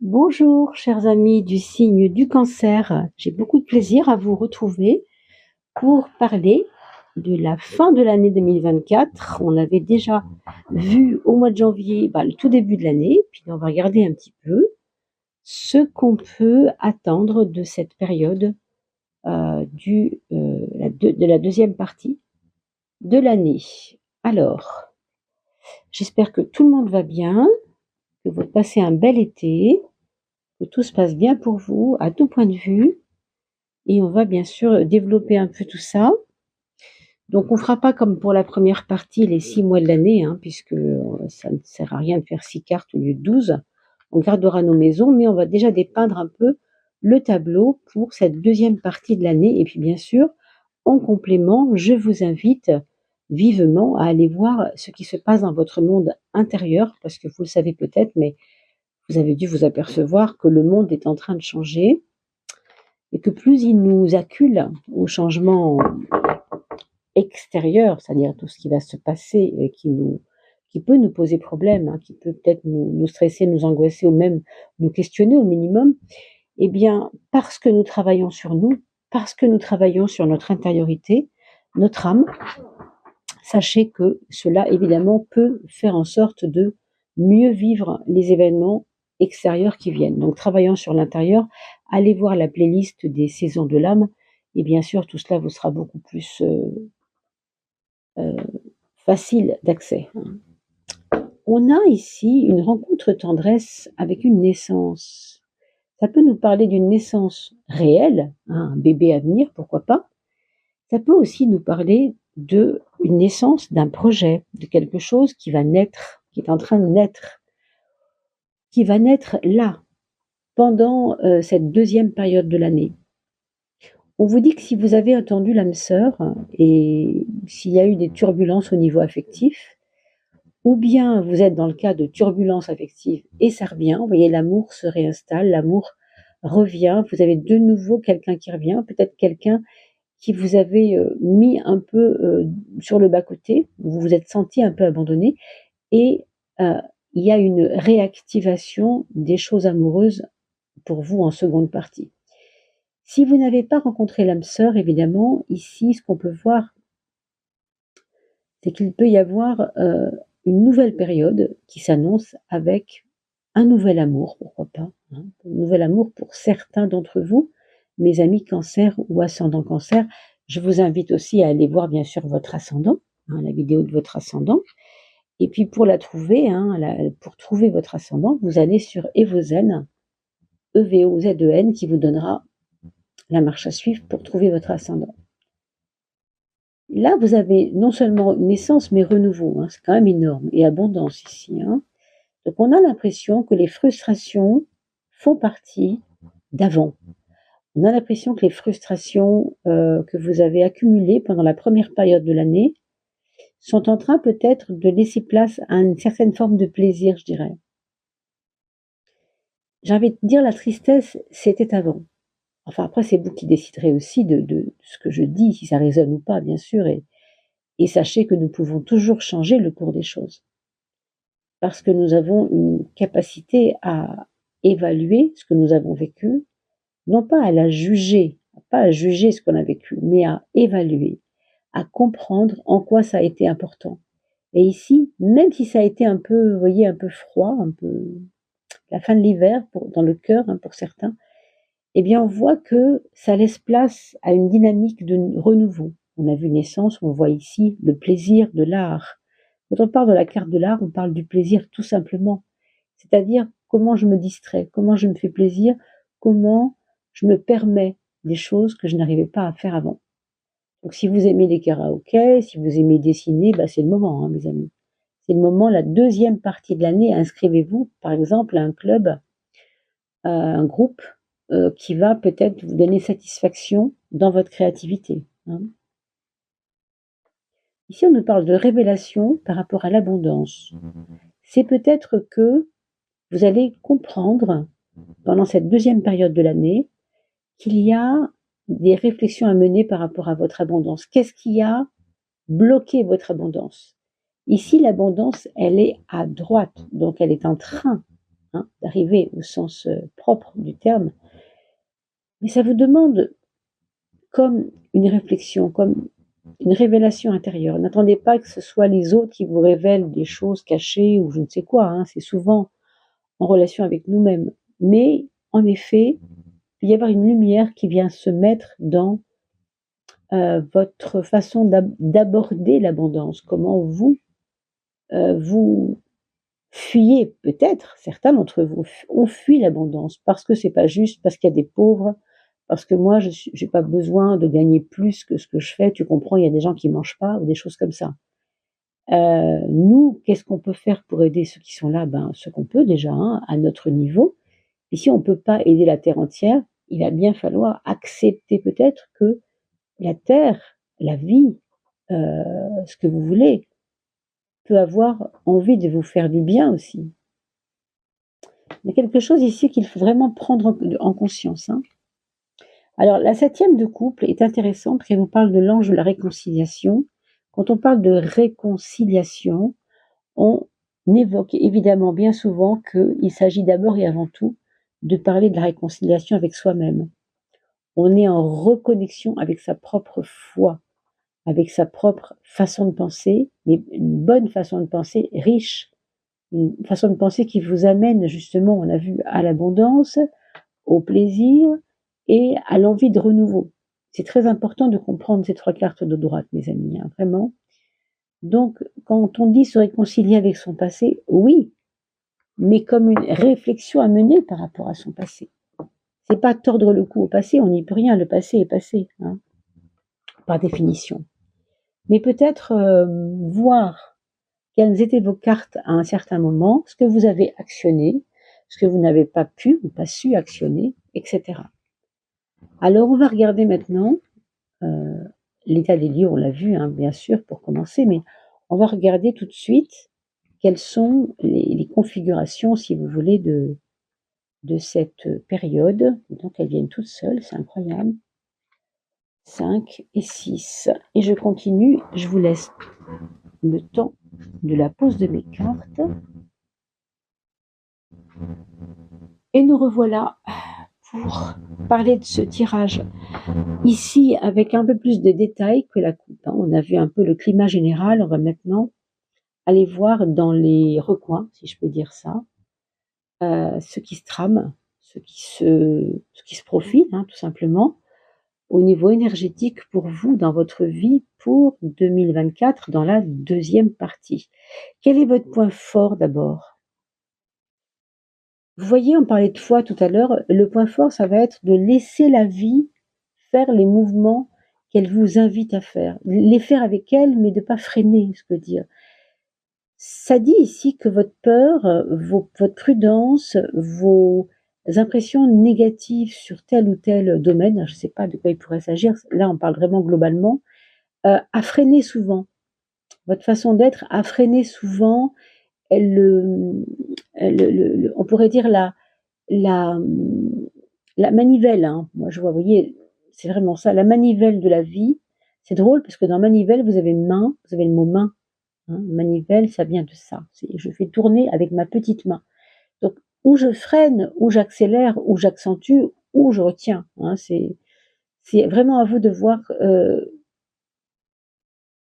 Bonjour, chers amis du signe du Cancer. J'ai beaucoup de plaisir à vous retrouver pour parler de la fin de l'année 2024. On avait déjà vu au mois de janvier, le tout début de l'année, puis on va regarder un petit peu ce qu'on peut attendre de cette période de la deuxième partie de l'année. Alors, j'espère que tout le monde va bien, que vous passez un bel été, que tout se passe bien pour vous à tout point de vue. Et on va bien sûr développer un peu tout ça. Donc on ne fera pas comme pour la première partie les 6 mois de l'année, puisque ça ne sert à rien de faire 6 cartes au lieu de 12. On gardera nos maisons, mais on va déjà dépeindre un peu le tableau pour cette deuxième partie de l'année. Et puis bien sûr, en complément, je vous invite vivement à aller voir ce qui se passe dans votre monde intérieur, parce que vous le savez peut-être, mais vous avez dû vous apercevoir que le monde est en train de changer et que plus il nous accule au changement extérieur, c'est-à-dire tout ce qui va se passer et qui peut nous poser problème, qui peut peut-être nous stresser, nous angoisser ou même nous questionner au minimum, eh bien, parce que nous travaillons sur nous, parce que nous travaillons sur notre intériorité, notre âme, sachez que cela, évidemment, peut faire en sorte de mieux vivre les événements extérieurs qui viennent. Donc, travaillant sur l'intérieur, allez voir la playlist des saisons de l'âme, et bien sûr, tout cela vous sera beaucoup plus facile d'accès. On a ici une rencontre tendresse avec une naissance. Ça peut nous parler d'une naissance réelle, un bébé à venir, pourquoi pas. Ça peut aussi nous parler d'une naissance d'un projet, de quelque chose qui va naître, qui est en train de naître, qui va naître là, pendant cette deuxième période de l'année. On vous dit que si vous avez entendu l'âme sœur et s'il y a eu des turbulences au niveau affectif, ou bien vous êtes dans le cas de turbulences affectives et ça revient, vous voyez, l'amour se réinstalle, l'amour revient, vous avez de nouveau quelqu'un qui revient, peut-être quelqu'un qui vous avait mis un peu sur le bas-côté, vous vous êtes senti un peu abandonné, et il y a une réactivation des choses amoureuses pour vous en seconde partie. Si vous n'avez pas rencontré l'âme sœur, évidemment, ici, ce qu'on peut voir, c'est qu'il peut y avoir une nouvelle période qui s'annonce avec un nouvel amour, pourquoi pas, un nouvel amour pour certains d'entre vous, mes amis cancer ou ascendant cancer. Je vous invite aussi à aller voir bien sûr votre ascendant, la vidéo de votre ascendant. Et puis pour la trouver, pour trouver votre ascendant, vous allez sur Evozen, EVOZEN, qui vous donnera la marche à suivre pour trouver votre ascendant. Là, vous avez non seulement naissance, mais renouveau. C'est quand même énorme. Et abondance ici. Donc, on a l'impression que les frustrations font partie d'avant. On a l'impression que les frustrations que vous avez accumulées pendant la première période de l'année sont en train peut-être de laisser place à une certaine forme de plaisir, je dirais. J'ai envie de dire la tristesse, c'était avant. Enfin, après, c'est vous qui déciderez aussi de ce que je dis, si ça résonne ou pas, bien sûr. Et sachez que nous pouvons toujours changer le cours des choses. Parce que nous avons une capacité à évaluer ce que nous avons vécu, non pas à la juger, pas à juger ce qu'on a vécu, mais à évaluer, à comprendre en quoi ça a été important. Et ici, même si ça a été un peu, vous voyez, un peu froid, un peu la fin de l'hiver dans le cœur pour certains, eh bien on voit que ça laisse place à une dynamique de renouveau. On a vu naissance, on voit ici le plaisir de l'art. Quand on parle de la carte de l'art, on parle du plaisir tout simplement. C'est-à-dire comment je me distrais, comment je me fais plaisir, comment je me permets des choses que je n'arrivais pas à faire avant. Donc si vous aimez les karaokés, si vous aimez dessiner, c'est le moment, mes amis. C'est le moment, la deuxième partie de l'année, inscrivez-vous par exemple à un club, à un groupe qui va peut-être vous donner satisfaction dans votre créativité. Ici, on nous parle de révélation par rapport à l'abondance. C'est peut-être que vous allez comprendre pendant cette deuxième période de l'année qu'il y a des réflexions à mener par rapport à votre abondance. Qu'est-ce qui a bloqué votre abondance? Ici, l'abondance, elle est à droite, donc elle est en train d'arriver au sens propre du terme, mais ça vous demande comme une réflexion, comme une révélation intérieure. N'attendez pas que ce soit les autres qui vous révèlent des choses cachées ou je ne sais quoi, hein. C'est souvent en relation avec nous-mêmes. Mais en effet, il peut y avoir une lumière qui vient se mettre dans votre façon d'aborder l'abondance, comment vous fuyez peut-être, certains d'entre vous ont fui l'abondance parce que c'est pas juste, parce qu'il y a des pauvres, parce que moi je j'ai pas besoin de gagner plus que ce que je fais, tu comprends, il y a des gens qui mangent pas ou des choses comme ça. Nous, qu'est-ce qu'on peut faire pour aider ceux qui sont là? Ben, ce qu'on peut déjà, hein, à notre niveau. Et si on peut pas aider la terre entière, il va bien falloir accepter peut-être que la terre, la vie, ce que vous voulez, peut avoir envie de vous faire du bien aussi. Il y a quelque chose ici qu'il faut vraiment prendre en conscience, hein. Alors, la 7e de couple est intéressante parce qu'elle vous parle de l'ange de la réconciliation. Quand on parle de réconciliation, on évoque évidemment bien souvent qu'il s'agit d'abord et avant tout de parler de la réconciliation avec soi-même. On est en reconnexion avec sa propre foi, avec sa propre façon de penser, mais une bonne façon de penser riche, une façon de penser qui vous amène justement, on a vu, à l'abondance, au plaisir et à l'envie de renouveau. C'est très important de comprendre ces 3 cartes de droite, mes amis, hein, vraiment. Donc, quand on dit se réconcilier avec son passé, oui, mais comme une réflexion à mener par rapport à son passé. C'est pas tordre le cou au passé, on n'y peut rien, le passé est passé, hein, par définition. Mais peut-être voir quelles étaient vos cartes à un certain moment, ce que vous avez actionné, ce que vous n'avez pas pu ou pas su actionner, etc. Alors on va regarder maintenant l'état des lieux, on l'a vu, hein, bien sûr, pour commencer, mais on va regarder tout de suite quelles sont les configurations, si vous voulez, de cette période. Donc elles viennent toutes seules, c'est incroyable. 5 et 6. Et je continue, je vous laisse le temps de la pose de mes cartes. Et nous revoilà pour parler de ce tirage ici avec un peu plus de détails que la coupe, hein. On a vu un peu le climat général, on va maintenant aller voir dans les recoins, si je peux dire ça, ce qui se trame, ce qui se profile, hein, tout simplement, au niveau énergétique pour vous dans votre vie pour 2024 dans la 2e partie. Quel est votre point fort d'abord? Vous voyez, on parlait de foi tout à l'heure, le point fort, ça va être de laisser la vie faire les mouvements qu'elle vous invite à faire. Les faire avec elle, mais de pas freiner, je veux dire. Ça dit ici que votre peur, votre prudence, vos impressions négatives sur tel ou tel domaine, je ne sais pas de quoi il pourrait s'agir, là on parle vraiment globalement, a freiné souvent. Votre façon d'être a freiné souvent on pourrait dire la, la manivelle, hein. Moi je vois, vous voyez, c'est vraiment ça, la manivelle de la vie. C'est drôle parce que dans manivelle, vous avez main, vous avez le mot main. Hein, manivelle, ça vient de ça. Je fais tourner avec ma petite main. Donc, ou je freine, ou j'accélère, ou j'accentue, ou je retiens. Hein, c'est vraiment à vous de voir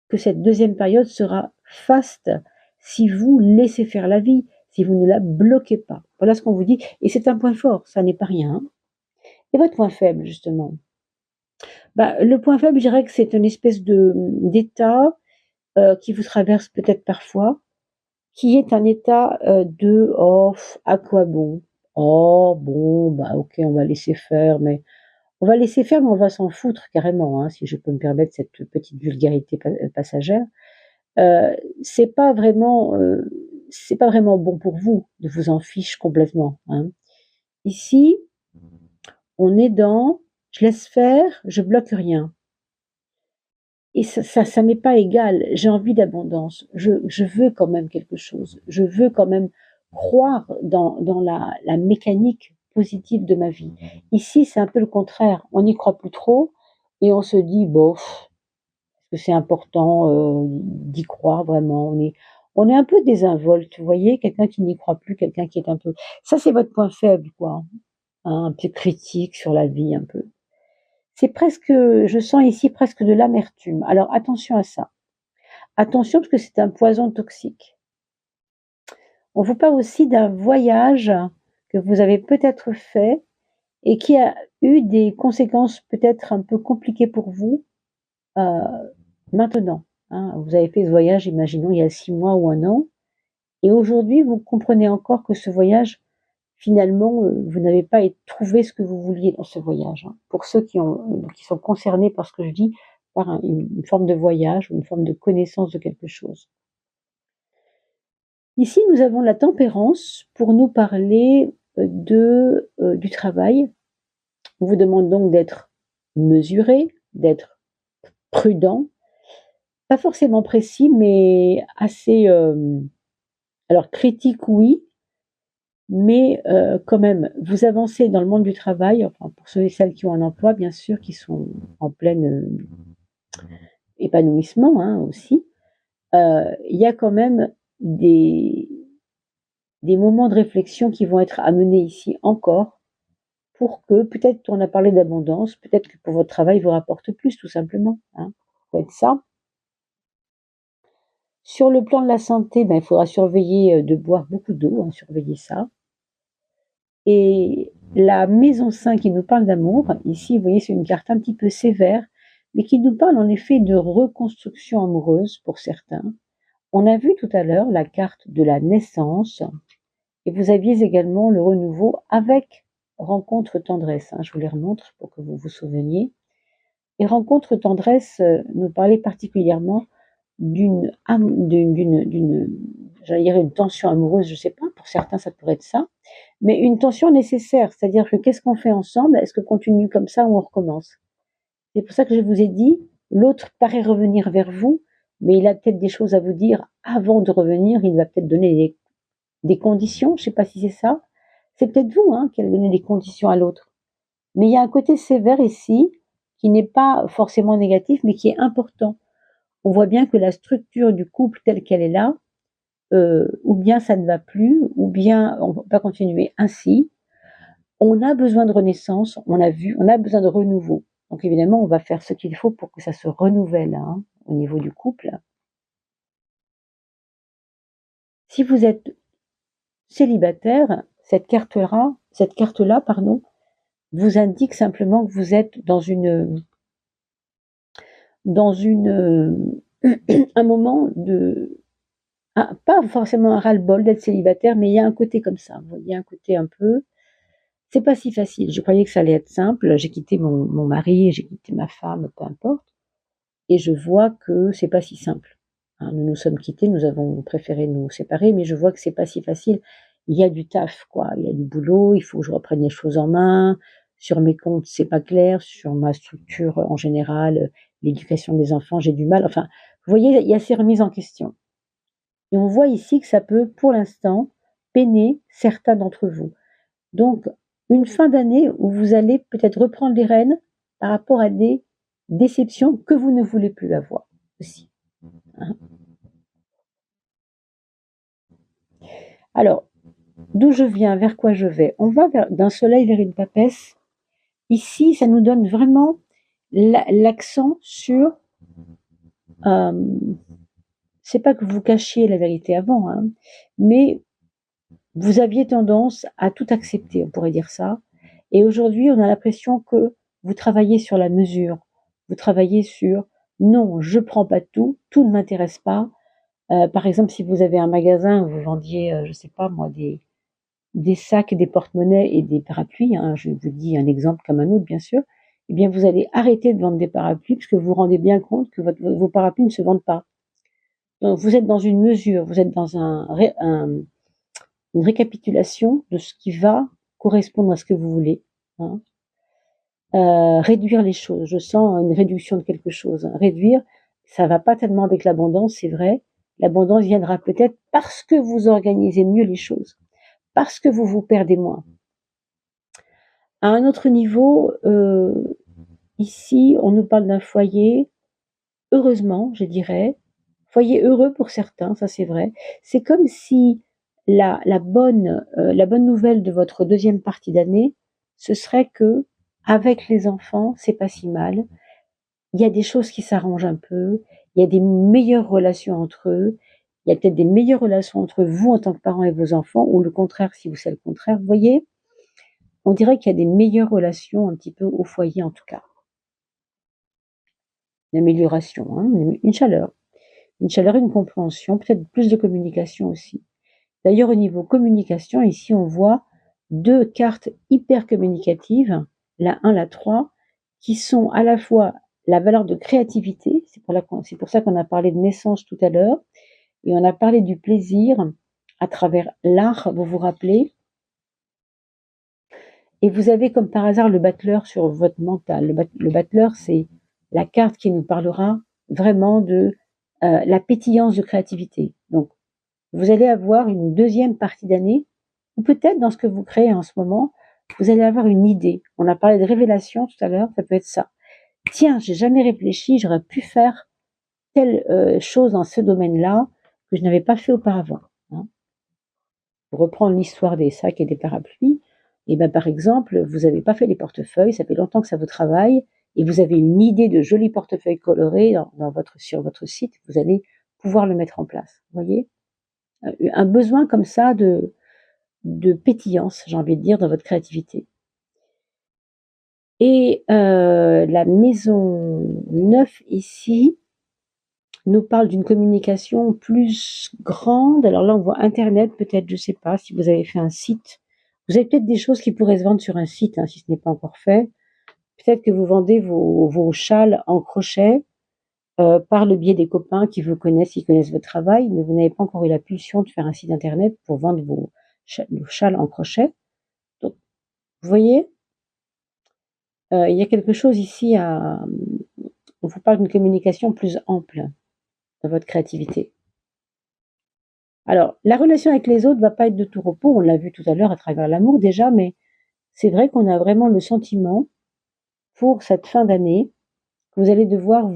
que cette 2e période sera faste si vous laissez faire la vie, si vous ne la bloquez pas. Voilà ce qu'on vous dit. Et c'est un point fort, ça n'est pas rien. Hein. Et votre point faible, justement? Bah, le point faible, je dirais que c'est une espèce d'état qui vous traverse peut-être parfois, qui est un état de oh, à quoi bon? Oh, bon, bah ok, on va laisser faire, mais on va laisser faire, mais on va s'en foutre carrément, hein, si je peux me permettre cette petite vulgarité passagère. Euh, c'est pas vraiment, euh, c'est pas vraiment bon pour vous de vous en fiche complètement. Hein. Ici, on est dans, je laisse faire, je bloque rien. Et ça m'est pas égal. J'ai envie d'abondance. Je veux quand même quelque chose. Je veux quand même croire dans la mécanique positive de ma vie. Ici, c'est un peu le contraire. On n'y croit plus trop et on se dit, bof, est-ce que c'est important d'y croire vraiment? On est un peu désinvolte, vous voyez, quelqu'un qui n'y croit plus, quelqu'un qui est un peu... Ça, c'est votre point faible, quoi. Hein, un peu critique sur la vie, un peu. C'est presque, je sens ici presque de l'amertume. Alors attention à ça. Attention parce que c'est un poison toxique. On vous parle aussi d'un voyage que vous avez peut-être fait et qui a eu des conséquences peut-être un peu compliquées pour vous maintenant. Hein. Vous avez fait ce voyage, imaginons, il y a 6 mois ou un an, et aujourd'hui, vous comprenez encore que ce voyage, finalement, vous n'avez pas trouvé ce que vous vouliez dans ce voyage. Hein. Pour ceux qui sont concernés par ce que je dis, par une forme de voyage ou une forme de connaissance de quelque chose. Ici, nous avons la tempérance pour nous parler du travail. On vous demande donc d'être mesuré, d'être prudent, pas forcément précis, mais assez... alors critique, oui, mais quand même, vous avancez dans le monde du travail, enfin pour ceux et celles qui ont un emploi, bien sûr, qui sont en plein épanouissement hein, aussi. Il y a quand même des moments de réflexion qui vont être amenés ici encore pour que, peut-être on a parlé d'abondance, peut-être que pour votre travail vous rapporte plus tout simplement. Hein. Ça peut être ça. Sur le plan de la santé, ben, il faudra surveiller de boire beaucoup d'eau, hein, surveiller ça. Et la maison 5 qui nous parle d'amour, ici vous voyez c'est une carte un petit peu sévère, mais qui nous parle en effet de reconstruction amoureuse pour certains. On a vu tout à l'heure la carte de la naissance, et vous aviez également le renouveau avec rencontre tendresse. Hein, je vous les remontre pour que vous vous souveniez. Et rencontre tendresse nous parlait particulièrement j'allais dire une tension amoureuse, je sais pas, pour certains ça pourrait être ça, mais une tension nécessaire, c'est-à-dire que qu'est-ce qu'on fait ensemble? Est-ce qu'on continue comme ça ou on recommence? C'est pour ça que je vous ai dit, l'autre paraît revenir vers vous, mais il a peut-être des choses à vous dire avant de revenir, il va peut-être donner des conditions, je sais pas si c'est ça. C'est peut-être vous hein, qui allez donner des conditions à l'autre. Mais il y a un côté sévère ici, qui n'est pas forcément négatif, mais qui est important. On voit bien que la structure du couple telle qu'elle est là, ou bien ça ne va plus, ou bien on ne peut pas continuer ainsi. On a besoin de renaissance, on l'a vu, on a besoin de renouveau. Donc évidemment, on va faire ce qu'il faut pour que ça se renouvelle hein, au niveau du couple. Si vous êtes célibataire, cette carte-là, pardon, vous indique simplement que vous êtes dans un moment de, pas forcément un ras-le-bol d'être célibataire, mais il y a un côté comme ça. Vous voyez, un côté un peu, c'est pas si facile. Je croyais que ça allait être simple. J'ai quitté mon mari, j'ai quitté ma femme, peu importe. Et je vois que c'est pas si simple. Hein, nous nous sommes quittés, nous avons préféré nous séparer, mais je vois que c'est pas si facile. Il y a du taf, quoi. Il y a du boulot, il faut que je reprenne les choses en main. Sur mes comptes, c'est pas clair. Sur ma structure en général, l'éducation des enfants, j'ai du mal. Enfin, vous voyez, il y a ces remises en question. Et on voit ici que ça peut, pour l'instant, peiner certains d'entre vous. Donc, une fin d'année où vous allez peut-être reprendre les rênes par rapport à des déceptions que vous ne voulez plus avoir aussi. Hein. Alors, d'où je viens, vers quoi je vais? On va d'un soleil vers une papesse. Ici, ça nous donne vraiment l'accent sur... c'est pas que vous cachiez la vérité avant, hein, mais vous aviez tendance à tout accepter, on pourrait dire ça. Et aujourd'hui, on a l'impression que vous travaillez sur la mesure. Vous travaillez sur non, je prends pas tout, tout ne m'intéresse pas. Par exemple, si vous avez un magasin où vous vendiez, je sais pas moi, des sacs, des porte-monnaies et des parapluies, hein, je vous dis un exemple comme un autre, bien sûr, eh bien, vous allez arrêter de vendre des parapluies parce que vous vous rendez bien compte que vos parapluies ne se vendent pas. Donc, vous êtes dans une mesure, vous êtes dans une récapitulation de ce qui va correspondre à ce que vous voulez. Hein. Réduire les choses, je sens une réduction de quelque chose. Hein. Réduire, ça va pas tellement avec l'abondance, c'est vrai. L'abondance viendra peut-être parce que vous organisez mieux les choses, parce que vous vous perdez moins. À un autre niveau, ici, on nous parle d'un foyer, heureusement, je dirais, foyer heureux pour certains, ça c'est vrai. C'est comme si la bonne nouvelle de votre deuxième partie d'année, ce serait que avec les enfants, c'est pas si mal. Il y a des choses qui s'arrangent un peu, il y a des meilleures relations entre eux, il y a peut-être des meilleures relations entre vous en tant que parents et vos enfants, ou le contraire si vous c'est le contraire. Vous voyez, on dirait qu'il y a des meilleures relations un petit peu au foyer en tout cas. Une amélioration, hein, une chaleur, une compréhension, peut-être plus de communication aussi. D'ailleurs, au niveau communication, ici, on voit deux cartes hyper communicatives, la 1, la 3, qui sont à la fois la valeur de créativité, c'est pour ça qu'on a parlé de naissance tout à l'heure, et on a parlé du plaisir à travers l'art, vous vous rappelez, et vous avez comme par hasard le battleur sur votre mental. Le battleur, c'est la carte qui nous parlera vraiment de la pétillance de créativité. Donc, vous allez avoir une deuxième partie d'année, ou peut-être dans ce que vous créez en ce moment, vous allez avoir une idée. On a parlé de révélation tout à l'heure, ça peut être ça. Tiens, j'ai jamais réfléchi, j'aurais pu faire telle chose dans ce domaine-là que je n'avais pas fait auparavant. Hein. Pour reprendre l'histoire des sacs et des parapluies, et ben par exemple, vous n'avez pas fait les portefeuilles, ça fait longtemps que ça vous travaille, et vous avez une idée de jolis portefeuilles colorés sur votre site, vous allez pouvoir le mettre en place. Vous voyez, un besoin comme ça de pétillance, j'ai envie de dire, dans votre créativité. Et la maison 9 ici nous parle d'une communication plus grande. Alors là, on voit Internet, peut-être, je ne sais pas, si vous avez fait un site. Vous avez peut-être des choses qui pourraient se vendre sur un site, hein, si ce n'est pas encore fait. Peut-être que vous vendez vos châles en crochet par le biais des copains qui vous connaissent, qui connaissent votre travail, mais vous n'avez pas encore eu la pulsion de faire un site Internet pour vendre vos châles en crochet. Donc, vous voyez, il y a quelque chose ici on vous parle d'une communication plus ample dans votre créativité. Alors, la relation avec les autres va pas être de tout repos, on l'a vu tout à l'heure à travers l'amour déjà, mais c'est vrai qu'on a vraiment le sentiment, pour cette fin d'année, que vous allez devoir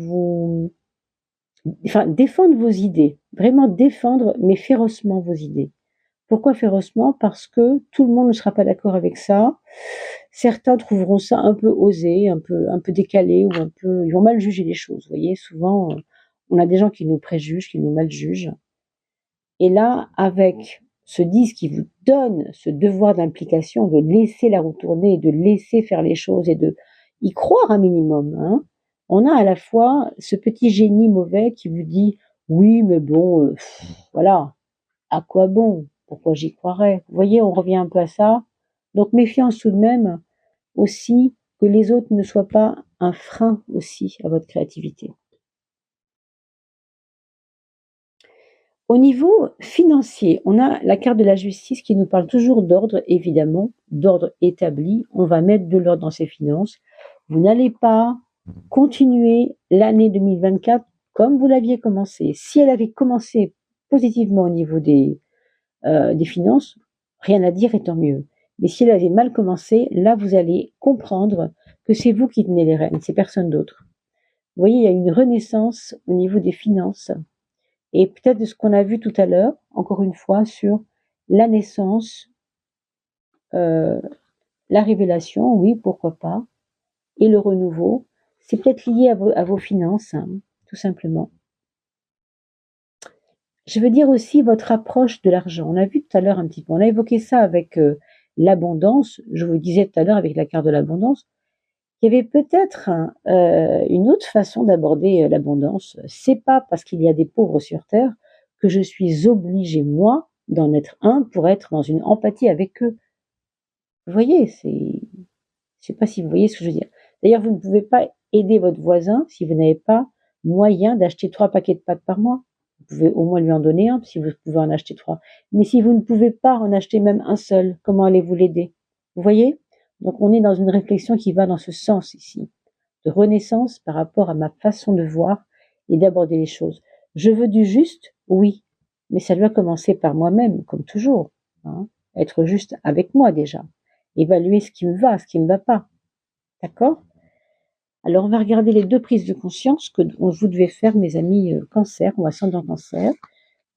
défendre vos idées, vraiment défendre, mais férocement vos idées. Pourquoi férocement? Parce que tout le monde ne sera pas d'accord avec ça. Certains trouveront ça un peu osé, un peu décalé, ou ils vont mal juger les choses. Vous voyez, souvent, on a des gens qui nous préjugent, qui nous mal jugent. Et là, avec ce disque qui vous donne ce devoir d'implication, de laisser la roue tourner, de laisser faire les choses et de y croire un minimum, hein, on a à la fois ce petit génie mauvais qui vous dit oui, mais bon, voilà, à quoi bon? Pourquoi j'y croirais? Vous voyez, on revient un peu à ça. Donc méfiance tout de même aussi que les autres ne soient pas un frein aussi à votre créativité. Au niveau financier, on a la carte de la justice qui nous parle toujours d'ordre, évidemment, d'ordre établi. On va mettre de l'ordre dans ses finances. Vous n'allez pas continuer l'année 2024 comme vous l'aviez commencé. Si elle avait commencé positivement au niveau des finances, rien à dire et tant mieux. Mais si elle avait mal commencé, là vous allez comprendre que c'est vous qui tenez les rênes, c'est personne d'autre. Vous voyez, il y a une renaissance au niveau des finances et peut-être de ce qu'on a vu tout à l'heure, encore une fois, sur la naissance, la révélation, oui, pourquoi pas, et le renouveau. C'est peut-être lié à vos finances, hein, tout simplement. Je veux dire aussi votre approche de l'argent. On a vu tout à l'heure un petit peu, on a évoqué ça avec l'abondance. Je vous disais tout à l'heure avec la carte de l'abondance, il y avait peut-être une autre façon d'aborder l'abondance. C'est pas parce qu'il y a des pauvres sur terre que je suis obligée, moi, d'en être un pour être dans une empathie avec eux. Vous voyez, je sais pas si vous voyez ce que je veux dire. D'ailleurs, vous ne pouvez pas aider votre voisin si vous n'avez pas moyen d'acheter 3 paquets de pâtes par mois. Vous pouvez au moins lui en donner un, si vous pouvez en acheter 3. Mais si vous ne pouvez pas en acheter même un seul, comment allez-vous l'aider? Vous voyez? Donc on est dans une réflexion qui va dans ce sens ici, de renaissance par rapport à ma façon de voir et d'aborder les choses. Je veux du juste, oui, mais ça doit commencer par moi-même, comme toujours. Hein, être juste avec moi déjà. Évaluer ce qui me va, ce qui ne me va pas. D'accord? Alors, on va regarder les 2 prises de conscience que vous devez faire, mes amis, cancer ou ascendant cancer.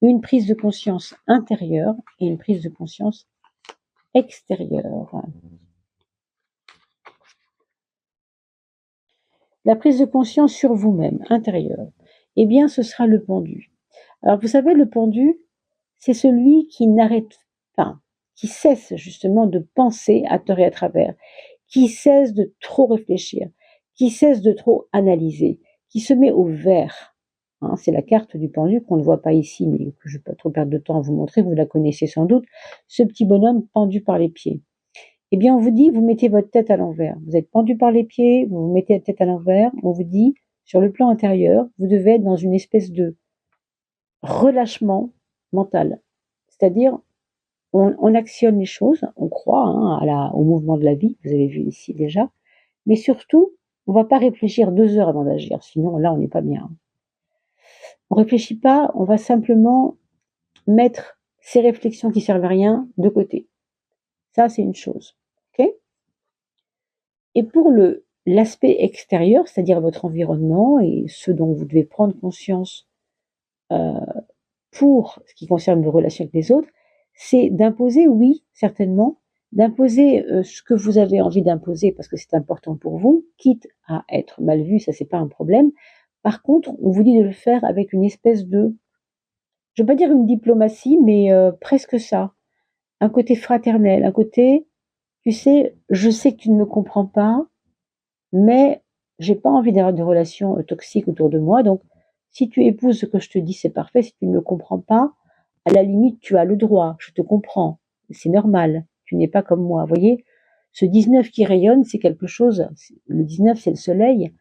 Une prise de conscience intérieure et une prise de conscience extérieure. La prise de conscience sur vous-même, intérieure, eh bien, ce sera le pendu. Alors, vous savez, le pendu, c'est celui qui n'arrête pas, qui cesse justement de penser à tort et à travers, qui cesse de trop réfléchir, qui cesse de trop analyser, qui se met au vert. Hein, c'est la carte du pendu qu'on ne voit pas ici, mais que je ne vais pas trop perdre de temps à vous montrer, vous la connaissez sans doute, ce petit bonhomme pendu par les pieds. Eh bien, on vous dit, vous mettez votre tête à l'envers. Vous êtes pendu par les pieds, vous vous mettez la tête à l'envers. On vous dit, sur le plan intérieur, vous devez être dans une espèce de relâchement mental. C'est-à-dire, on actionne les choses, on croit au mouvement de la vie, vous avez vu ici déjà, mais surtout, on ne va pas réfléchir 2 heures avant d'agir, sinon là, on n'est pas bien. On ne réfléchit pas, on va simplement mettre ces réflexions qui servent à rien de côté. Ça, c'est une chose. Ok ? Et pour l'aspect extérieur, c'est-à-dire votre environnement et ce dont vous devez prendre conscience pour ce qui concerne vos relations avec les autres, c'est d'imposer, oui, certainement, d'imposer ce que vous avez envie d'imposer parce que c'est important pour vous, quitte à être mal vu, ça c'est pas un problème. Par contre, on vous dit de le faire avec une espèce de, je ne veux pas dire une diplomatie, mais presque ça, un côté fraternel, un côté, tu sais, je sais que tu ne me comprends pas, mais j'ai pas envie d'avoir de relations toxiques autour de moi. Donc, si tu épouses ce que je te dis, c'est parfait. Si tu ne me comprends pas, à la limite, tu as le droit. Je te comprends. C'est normal. Tu n'es pas comme moi. Vous voyez, ce 19 qui rayonne, c'est quelque chose. Le 19, c'est le soleil.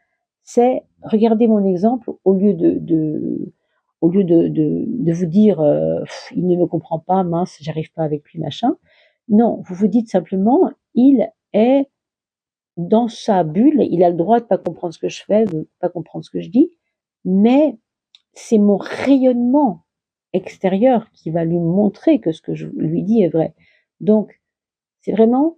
C'est, regardez mon exemple, au lieu de vous dire, il ne me comprend pas, mince, j'arrive pas avec lui, machin. Non, vous vous dites simplement, il est dans sa bulle, il a le droit de pas comprendre ce que je fais, de pas comprendre ce que je dis, mais c'est mon rayonnement extérieur qui va lui montrer que ce que je lui dis est vrai. Donc, c'est vraiment,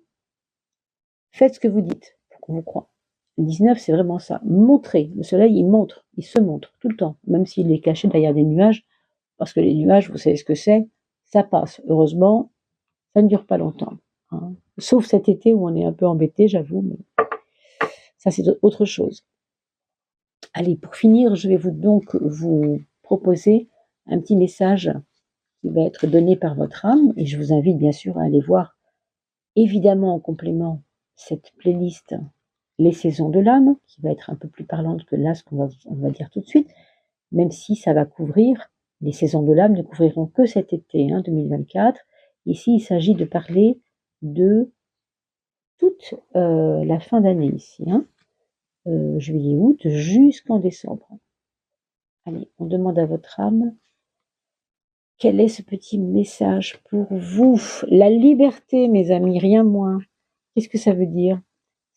faites ce que vous dites pour qu'on vous croie. Le 19, c'est vraiment ça. Montrer. Le soleil, il se montre tout le temps, même s'il est caché derrière des nuages, parce que les nuages, vous savez ce que c'est, ça passe. Heureusement, ça ne dure pas longtemps. Hein. Sauf cet été où on est un peu embêté, j'avoue, mais ça c'est autre chose. Allez, pour finir, je vais vous proposer un petit message qui va être donné par votre âme et je vous invite bien sûr à aller voir évidemment en complément cette playlist Les saisons de l'âme qui va être un peu plus parlante que là ce qu'on va dire tout de suite, même si ça va couvrir, les saisons de l'âme ne couvriront que cet été 2024. Ici, il s'agit de parler de toute la fin d'année ici, juillet, août, jusqu'en décembre. Allez, on demande à votre âme, quel est ce petit message pour vous? La liberté, mes amis, rien moins. Qu'est-ce que ça veut dire?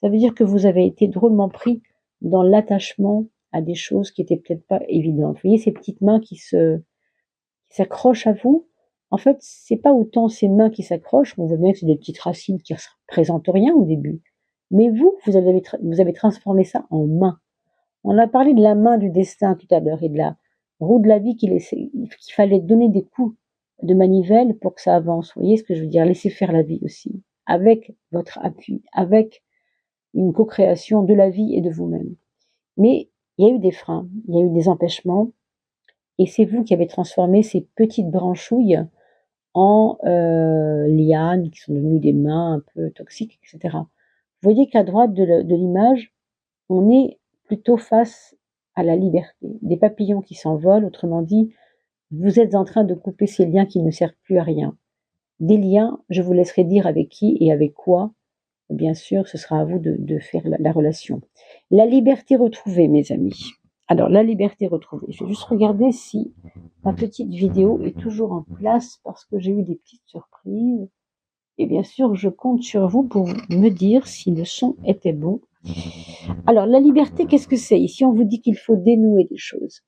Ça veut dire que vous avez été drôlement pris dans l'attachement à des choses qui étaient peut-être pas évidentes. Vous voyez ces petites mains qui s'accrochent à vous? En fait, c'est pas autant ces mains qui s'accrochent, on voit bien que c'est des petites racines qui ne représentent rien au début. Mais vous avez transformé ça en main. On a parlé de la main du destin tout à l'heure et de la roue de la vie qu'il fallait donner des coups de manivelle pour que ça avance. Vous voyez ce que je veux dire? Laissez faire la vie aussi, avec votre appui, avec une co-création de la vie et de vous-même. Mais il y a eu des freins, il y a eu des empêchements, et c'est vous qui avez transformé ces petites branchouilles en lianes qui sont devenues des mains un peu toxiques, etc. Vous voyez qu'à droite de l'image, on est plutôt face à la liberté. Des papillons qui s'envolent, autrement dit, vous êtes en train de couper ces liens qui ne servent plus à rien. Des liens, je vous laisserai dire avec qui et avec quoi. Bien sûr, ce sera à vous de faire la relation. La liberté retrouvée, mes amis. Alors, la liberté retrouvée. Je vais juste regarder si ma petite vidéo est toujours en place parce que j'ai eu des petites surprises. Et bien sûr, je compte sur vous pour me dire si le son était bon. Alors, la liberté, qu'est-ce que c'est? Ici, on vous dit qu'il faut dénouer des choses.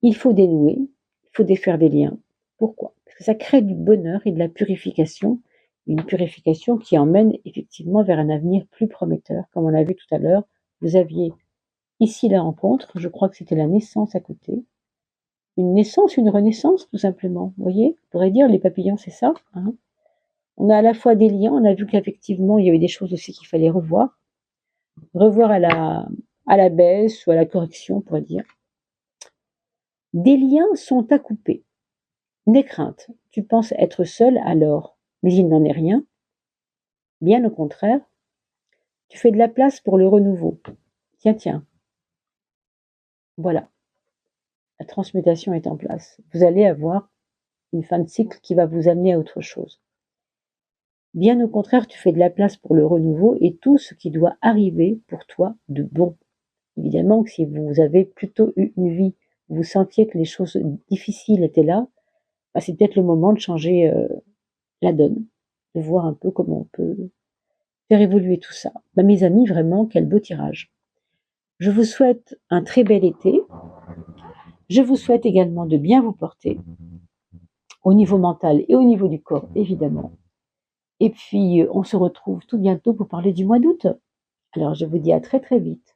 Il faut dénouer, il faut défaire des liens. Pourquoi? Parce que ça crée du bonheur et de la purification. Une purification qui emmène effectivement vers un avenir plus prometteur, comme on a vu tout à l'heure, vous aviez ici la rencontre, je crois que c'était la naissance à côté. Une naissance, une renaissance, tout simplement. Vous voyez, on pourrait dire les papillons, c'est ça. Hein. On a à la fois des liens, on a vu qu'effectivement, il y avait des choses aussi qu'il fallait revoir. Revoir à la baisse ou à la correction, on pourrait dire. Des liens sont à couper. N'aie crainte, tu penses être seul alors, mais il n'en est rien. Bien au contraire, tu fais de la place pour le renouveau. Tiens, tiens, voilà, la transmutation est en place. Vous allez avoir une fin de cycle qui va vous amener à autre chose. Bien au contraire, tu fais de la place pour le renouveau et tout ce qui doit arriver pour toi de bon. Évidemment que si vous avez plutôt eu une vie où vous sentiez que les choses difficiles étaient là, bah, c'est peut-être le moment de changer la donne, de voir un peu comment on peut faire évoluer tout ça. Bah, mes amis, vraiment, quel beau tirage. Je vous souhaite un très bel été. Je vous souhaite également de bien vous porter, au niveau mental et au niveau du corps, évidemment. Et puis, on se retrouve tout bientôt pour parler du mois d'août. Alors, je vous dis à très très vite.